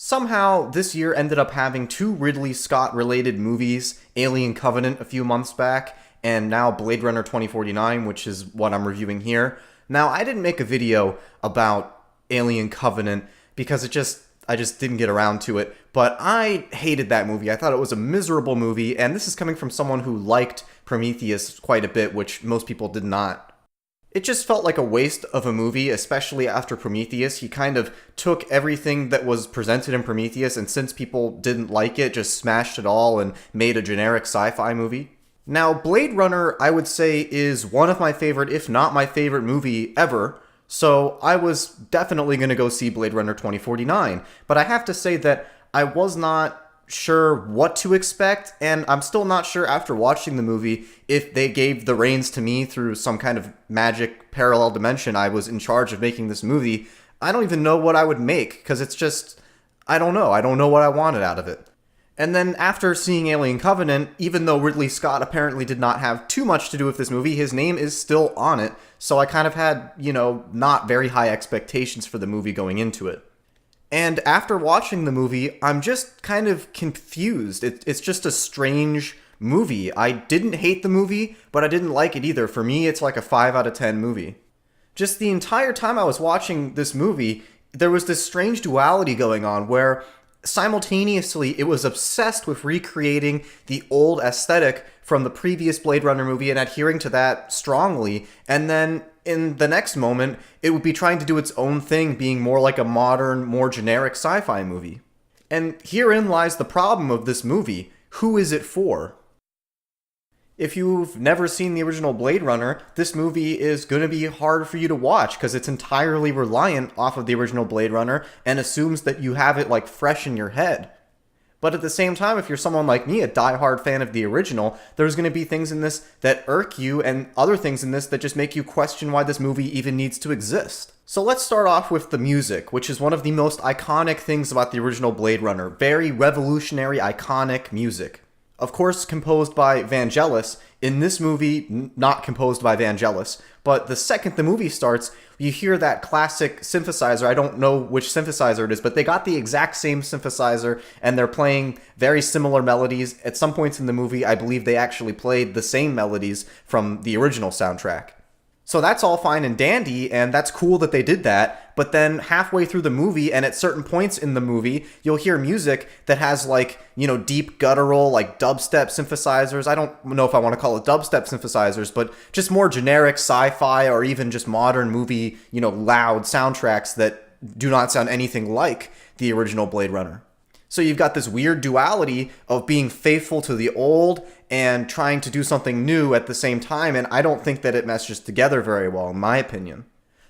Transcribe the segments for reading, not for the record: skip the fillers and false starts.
Somehow, this year ended up having two Ridley Scott related movies, Alien Covenant a few months back, and now Blade Runner 2049, which is what I'm reviewing here. Now, I didn't make a video about Alien Covenant because I just didn't get around to it, but I hated that movie. I thought it was a miserable movie, and this is coming from someone who liked Prometheus quite a bit, which most people did not. It just felt like a waste of a movie, especially after Prometheus. He kind of took everything that was presented in Prometheus, and since people didn't like it, just smashed it all and made a generic sci-fi movie. Now, Blade Runner, I would say, is one of my favorite, if not my favorite movie ever, so I was definitely going to go see Blade Runner 2049. But I have to say that I was not sure what to expect, and I'm still not sure after watching the movie if they gave the reins to me through some kind of magic parallel dimension. I was in charge of making this movie. I don't even know what I would make, because it's just, I don't know. I don't know what I wanted out of it. And then after seeing Alien Covenant, even though Ridley Scott apparently did not have too much to do with this movie, his name is still on it, so I kind of had, not very high expectations for the movie going into it. And after watching the movie, I'm just kind of confused. It's just a strange movie. I didn't hate the movie, but I didn't like it either. For me, it's like a 5 out of 10 movie. Just the entire time I was watching this movie, there was this strange duality going on where simultaneously it was obsessed with recreating the old aesthetic from the previous Blade Runner movie and adhering to that strongly, and then in the next moment, it would be trying to do its own thing, being more like a modern, more generic sci-fi movie. And herein lies the problem of this movie. Who is it for? If you've never seen the original Blade Runner, this movie is going to be hard for you to watch because it's entirely reliant off of the original Blade Runner and assumes that you have it fresh in your head. But at the same time, if you're someone like me, a diehard fan of the original, there's going to be things in this that irk you and other things in this that just make you question why this movie even needs to exist. So let's start off with the music, which is one of the most iconic things about the original Blade Runner. Very revolutionary, iconic music. Of course, composed by Vangelis. In this movie, not composed by Vangelis. But the second the movie starts, you hear that classic synthesizer. I don't know which synthesizer it is, but they got the exact same synthesizer, and they're playing very similar melodies. At some points in the movie, I believe they actually played the same melodies from the original soundtrack. So that's all fine and dandy, and that's cool that they did that, but then halfway through the movie, and at certain points in the movie, you'll hear music that has deep guttural, dubstep synthesizers. I don't know if I want to call it dubstep synthesizers, but just more generic sci-fi or even just modern movie, loud soundtracks that do not sound anything like the original Blade Runner. So you've got this weird duality of being faithful to the old and trying to do something new at the same time, and I don't think that it meshes together very well, in my opinion.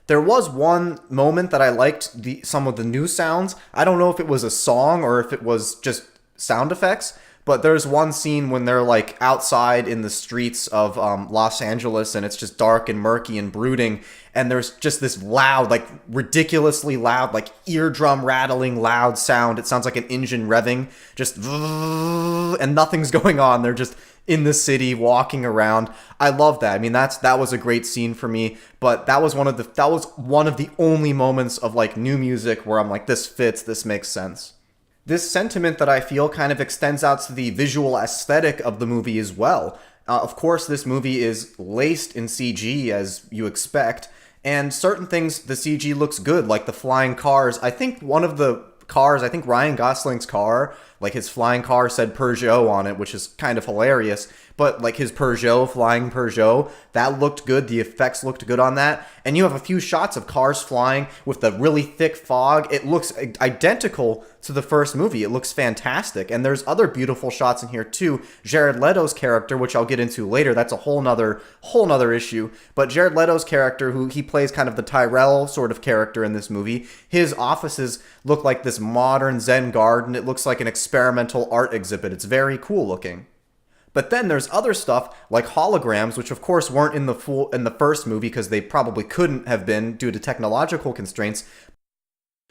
There was one moment that I liked some of the new sounds. I don't know if it was a song or if it was just sound effects, but there's one scene when they're outside in the streets of Los Angeles, and it's just dark and murky and brooding, and there's just this loud, ridiculously loud, eardrum rattling loud sound. It sounds like an engine revving, just and nothing's going on. They're just in the city walking around. I love that. I mean, that was a great scene for me, but that was one of the only moments of new music where I'm like, this fits, this makes sense. This sentiment that I feel kind of extends out to the visual aesthetic of the movie as well. Of course, this movie is laced in CG, as you expect, and certain things, the CG looks good, like the flying cars. I think one of the cars, I think Ryan Gosling's car, his flying car said Peugeot on it, which is kind of hilarious, but his Peugeot, flying Peugeot, that looked good, the effects looked good on that, and you have a few shots of cars flying with the really thick fog. It looks identical to the first movie. It looks fantastic, and there's other beautiful shots in here too. Jared Leto's character, which I'll get into later, that's a whole nother issue, but Jared Leto's character, who he plays kind of the Tyrell sort of character in this movie, his offices look like this modern Zen garden. It looks like an experimental art exhibit. It's very cool looking. But then there's other stuff like holograms, which of course weren't in the first movie because they probably couldn't have been due to technological constraints.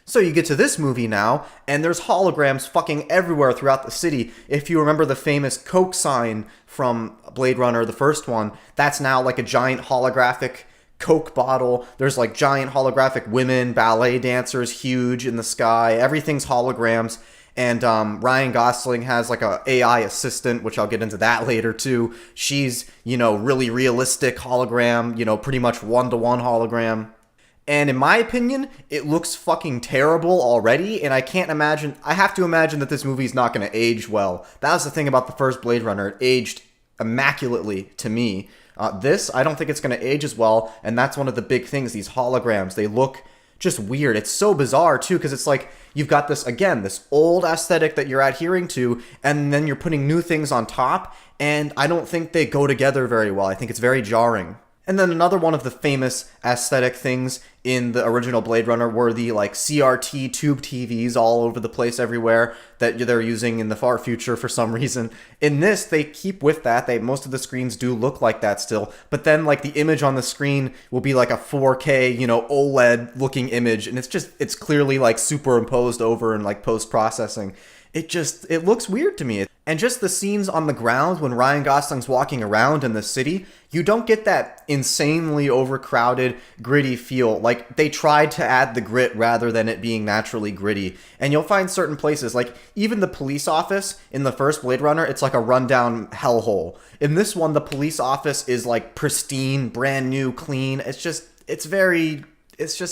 So you get to this movie now, and there's holograms fucking everywhere throughout the city. If you remember the famous Coke sign from Blade Runner, the first one, that's now a giant holographic Coke bottle. There's like giant holographic women, ballet dancers, huge in the sky. Everything's holograms. And Ryan Gosling has like a AI assistant, which I'll get into that later too. She's, really realistic hologram, pretty much one-to-one hologram. And in my opinion, it looks fucking terrible already, and I have to imagine that this movie's not going to age well. That was the thing about the first Blade Runner. It aged immaculately to me. I don't think it's going to age as well, and that's one of the big things. These holograms, they look just weird. It's so bizarre, too, because it's like you've got this old aesthetic that you're adhering to, and then you're putting new things on top, and I don't think they go together very well. I think it's very jarring. And then another one of the famous aesthetic things in the original Blade Runner were the like CRT tube TVs all over the place everywhere that they're using in the far future for some reason. In this, they keep with that. Most of the screens do look like that still, but then like the image on the screen will be like a 4K, OLED looking image, and it's clearly like superimposed over and like post-processing. It looks weird to me. And just the scenes on the ground when Ryan Gosling's walking around in the city, you don't get that insanely overcrowded, gritty feel. Like, they tried to add the grit rather than it being naturally gritty. And you'll find certain places, like even the police office in the first Blade Runner, it's like a rundown hellhole. In this one, the police office is like pristine, brand new, clean. It's just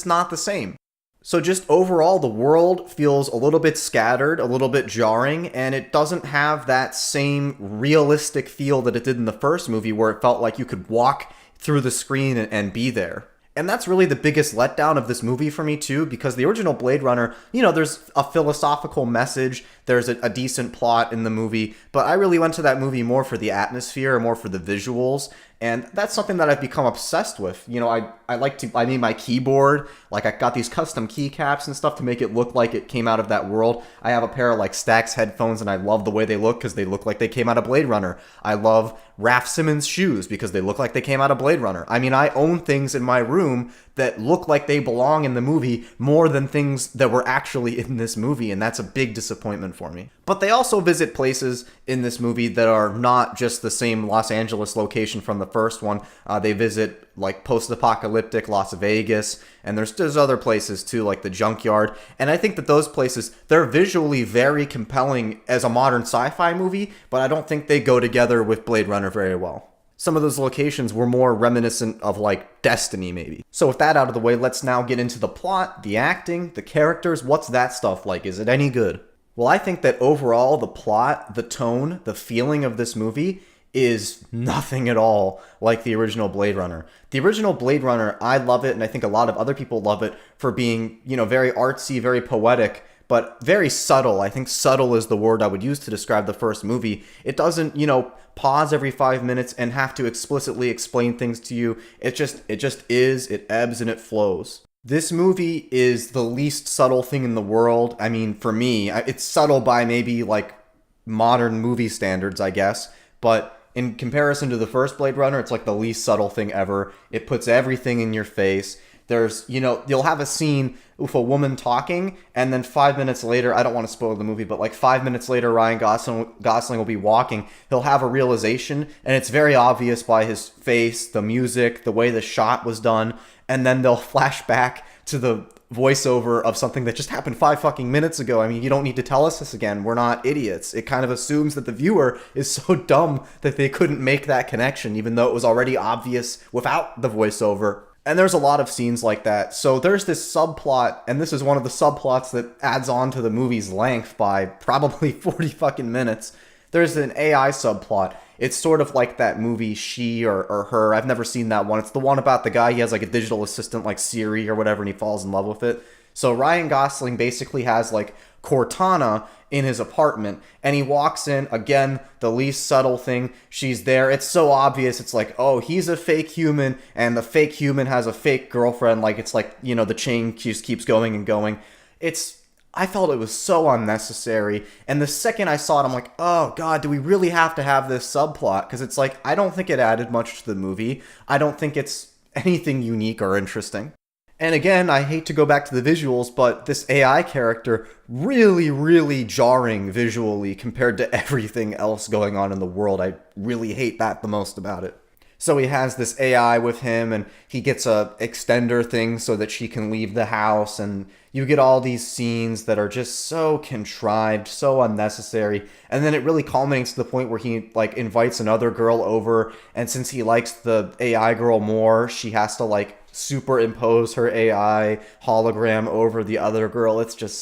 not the same. So just overall, the world feels a little bit scattered, a little bit jarring, and it doesn't have that same realistic feel that it did in the first movie, where it felt like you could walk through the screen and be there. And that's really the biggest letdown of this movie for me too, because the original Blade Runner, there's a philosophical message, there's a decent plot in the movie, but I really went to that movie more for the atmosphere, more for the visuals, and that's something that I've become obsessed with. I made my keyboard, like I got these custom keycaps and stuff to make it look like it came out of that world. I have a pair of like Stax headphones and I love the way they look because they look like they came out of Blade Runner. I love Raf Simons shoes because they look like they came out of Blade Runner. I mean, I own things in my room that look like they belong in the movie more than things that were actually in this movie, and that's a big disappointment for me. But they also visit places in this movie that are not just the same Los Angeles location from the first one. They visit like post-apocalyptic Las Vegas, and there's other places too, like the Junkyard. And I think that those places, they're visually very compelling as a modern sci-fi movie, but I don't think they go together with Blade Runner very well. Some of those locations were more reminiscent of like Destiny maybe. So with that out of the way, let's now get into the plot, the acting, the characters. What's that stuff like? Is it any good? Well, I think that overall the plot, the tone, the feeling of this movie is nothing at all like the original Blade Runner. The original Blade Runner, I love it, and I think a lot of other people love it for being, very artsy, very poetic, but very subtle. I think subtle is the word I would use to describe the first movie. It doesn't, pause every 5 minutes and have to explicitly explain things to you. It just is, it ebbs and it flows. This movie is the least subtle thing in the world. I mean, for me, it's subtle by maybe like modern movie standards, I guess, but in comparison to the first Blade Runner, it's like the least subtle thing ever. It puts everything in your face. There's, you'll have a scene with a woman talking, and then 5 minutes later, I don't want to spoil the movie, but like 5 minutes later, Ryan Gosling will be walking. He'll have a realization, and it's very obvious by his face, the music, the way the shot was done, and then they'll flash back to the voiceover of something that just happened 5 fucking minutes ago. I mean, you don't need to tell us this again. We're not idiots. It kind of assumes that the viewer is so dumb that they couldn't make that connection, even though it was already obvious without the voiceover. And there's a lot of scenes like that. So there's this subplot, and this is one of the subplots that adds on to the movie's length by probably 40 fucking minutes. There's an AI subplot. It's sort of like that movie She or Her. I've never seen that one. It's the one about the guy, he has like a digital assistant like Siri or whatever, and he falls in love with it. So Ryan Gosling basically has like Cortana in his apartment, and he walks in, again, the least subtle thing, she's there, it's so obvious, it's like, oh, he's a fake human, and the fake human has a fake girlfriend, like, it's like, the chain just keeps going and going. I felt it was so unnecessary, and the second I saw it, I'm like, oh god, do we really have to have this subplot? Because it's like, I don't think it added much to the movie, I don't think it's anything unique or interesting. And again, I hate to go back to the visuals, but this AI character, really, really jarring visually compared to everything else going on in the world. I really hate that the most about it. So he has this AI with him, and he gets a extender thing so that she can leave the house, and you get all these scenes that are just so contrived, so unnecessary, and then it really culminates to the point where he like invites another girl over, and since he likes the AI girl more, she has to like superimpose her AI hologram over the other girl. It's too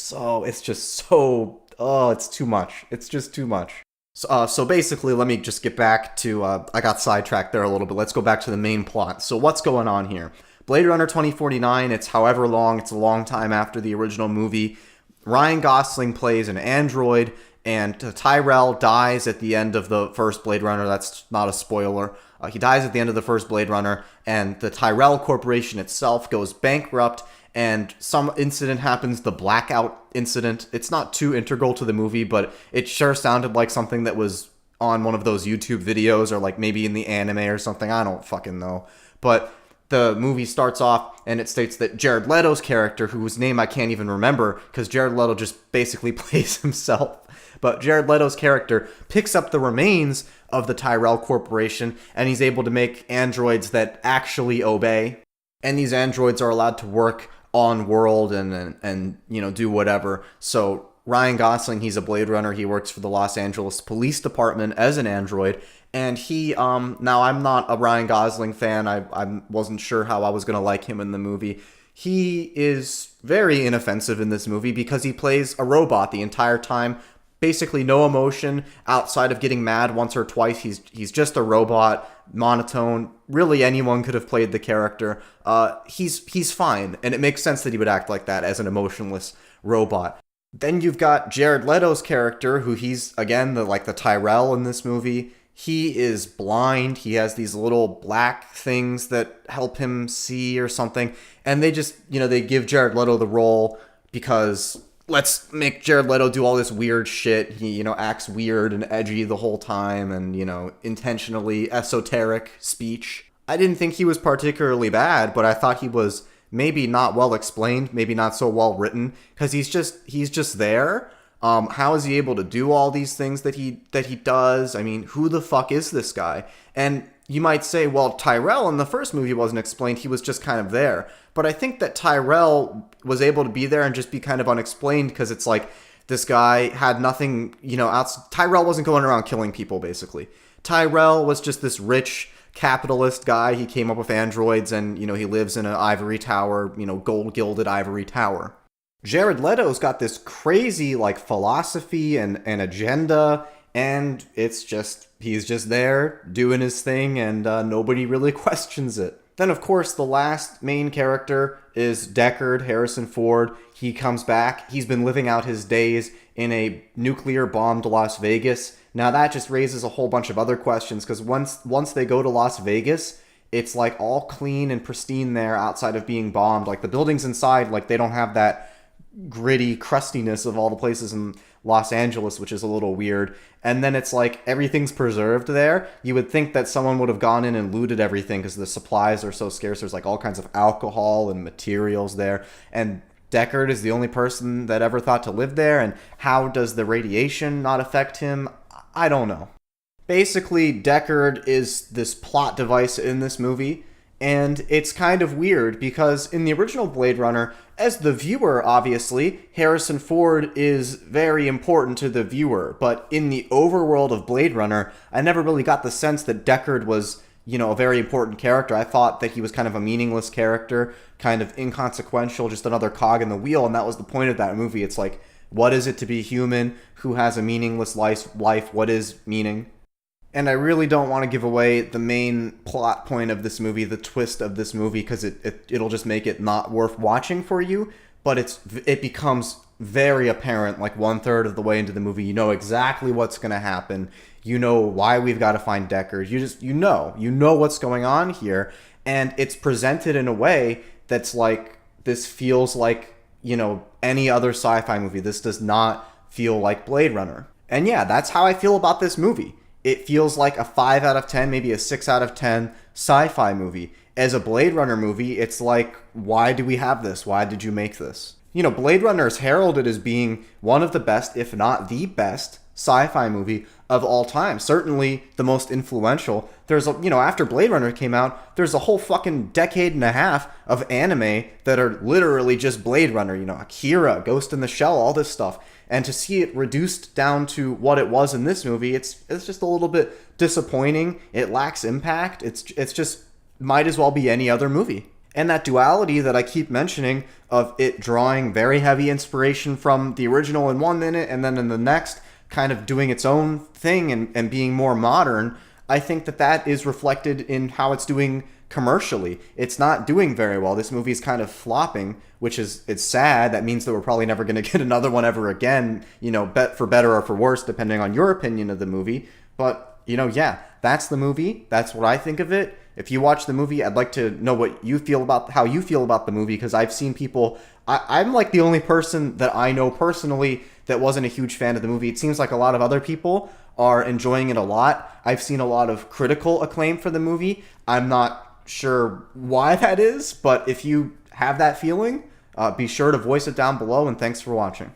much. It's just too much. So basically, let me just get back to, I got sidetracked there a little bit. Let's go back to the main plot. So what's going on here? Blade Runner 2049, it's however long, it's a long time after the original movie. Ryan Gosling plays an android, and Tyrell dies at the end of the first Blade Runner. That's not a spoiler. He dies at the end of the first Blade Runner, and the Tyrell Corporation itself goes bankrupt, and some incident happens, the blackout incident. It's not too integral to the movie, but it sure sounded like something that was on one of those YouTube videos, or like maybe in the anime or something. I don't fucking know. But the movie starts off and it states that Jared Leto's character, whose name I can't even remember because Jared Leto just basically plays himself, but Jared Leto's character picks up the remains of the Tyrell Corporation, and he's able to make androids that actually obey. And these androids are allowed to work on world and you know, do whatever. So Ryan Gosling, he's a Blade Runner. He works for the Los Angeles Police Department as an android. And he, now I'm not a Ryan Gosling fan. I wasn't sure how I was going to like him in the movie. He is very inoffensive in this movie because he plays a robot the entire time. Basically no emotion outside of getting mad once or twice. He's just a robot, monotone. Really anyone could have played the character. He's fine, and it makes sense that he would act like that as an emotionless robot. Then you've got Jared Leto's character, who he's again the Tyrell in this movie. He is blind. He has these little black things that help him see or something, and they just, you know, they give Jared Leto the role because let's make Jared Leto do all this weird shit. He, you know, acts weird and edgy the whole time, and, you know, intentionally esoteric speech. I didn't think he was particularly bad, but I thought he was maybe not well explained, maybe not so well written, because he's just there. How is he able to do all these things that he does? I mean, who the fuck is this guy? And you might say, well, Tyrell in the first movie wasn't explained. He was just kind of there. But I think that Tyrell was able to be there and just be kind of unexplained because it's like this guy had nothing, you know, Tyrell wasn't going around killing people, basically. Tyrell was just this rich capitalist guy. He came up with androids and, you know, he lives in an ivory tower, you know, gold-gilded ivory tower. Jared Leto's got this crazy, like, philosophy and agenda, and it's just, he's just there doing his thing, and nobody really questions it. Then, of course, the last main character is Deckard, Harrison Ford. He comes back. He's been living out his days in a nuclear-bombed Las Vegas. Now, that just raises a whole bunch of other questions, because once they go to Las Vegas, it's, like, all clean and pristine there outside of being bombed. Like, the buildings inside, like, they don't have that gritty crustiness of all the places in Los Angeles, which is a little weird. And then it's like everything's preserved there. You would think that someone would have gone in and looted everything because the supplies are so scarce. There's like all kinds of alcohol and materials there. And Deckard is the only person that ever thought to live there. And how does the radiation not affect him? I don't know. Basically, Deckard is this plot device in this movie. And it's kind of weird because in the original Blade Runner, as the viewer, obviously, Harrison Ford is very important to the viewer. But in the overworld of Blade Runner, I never really got the sense that Deckard was, you know, a very important character. I thought that he was kind of a meaningless character, kind of inconsequential, just another cog in the wheel. And that was the point of that movie. It's like, what is it to be human? Who has a meaningless life? What is meaning? And I really don't want to give away the main plot point of this movie, the twist of this movie, because it'll just make it not worth watching for you. But it becomes very apparent, like 1/3 of the way into the movie. You know exactly what's going to happen. You know why we've got to find Deckard. You know what's going on here. And it's presented in a way that's like, this feels like, you know, any other sci-fi movie. This does not feel like Blade Runner. And yeah, that's how I feel about this movie. It feels like a 5 out of 10, maybe a 6 out of 10 sci-fi movie. As a Blade Runner movie, it's like, why do we have this? Why did you make this? Blade Runner is heralded as being one of the best, if not the best, sci-fi movie of all time. Certainly the most influential. After Blade Runner came out, there's a whole fucking decade and a half of anime that are literally just Blade Runner. Akira, Ghost in the Shell, all this stuff. And to see it reduced down to what it was in this movie, it's just a little bit disappointing. It lacks impact. It's just might as well be any other movie. And that duality that I keep mentioning of it drawing very heavy inspiration from the original in 1 minute and then in the next kind of doing its own thing and being more modern, I think that is reflected in how it's doing commercially. It's not doing very well. This movie is kind of flopping, which it's sad. That means that we're probably never going to get another one ever again, for better or for worse, depending on your opinion of the movie. But, yeah, that's the movie. That's what I think of it. If you watch the movie, I'd like to know how you feel about the movie, because I've seen people. I'm like the only person that I know personally that wasn't a huge fan of the movie. It seems like a lot of other people are enjoying it a lot. I've seen a lot of critical acclaim for the movie. I'm not sure why that is, but if you have that feeling, be sure to voice it down below, and thanks for watching.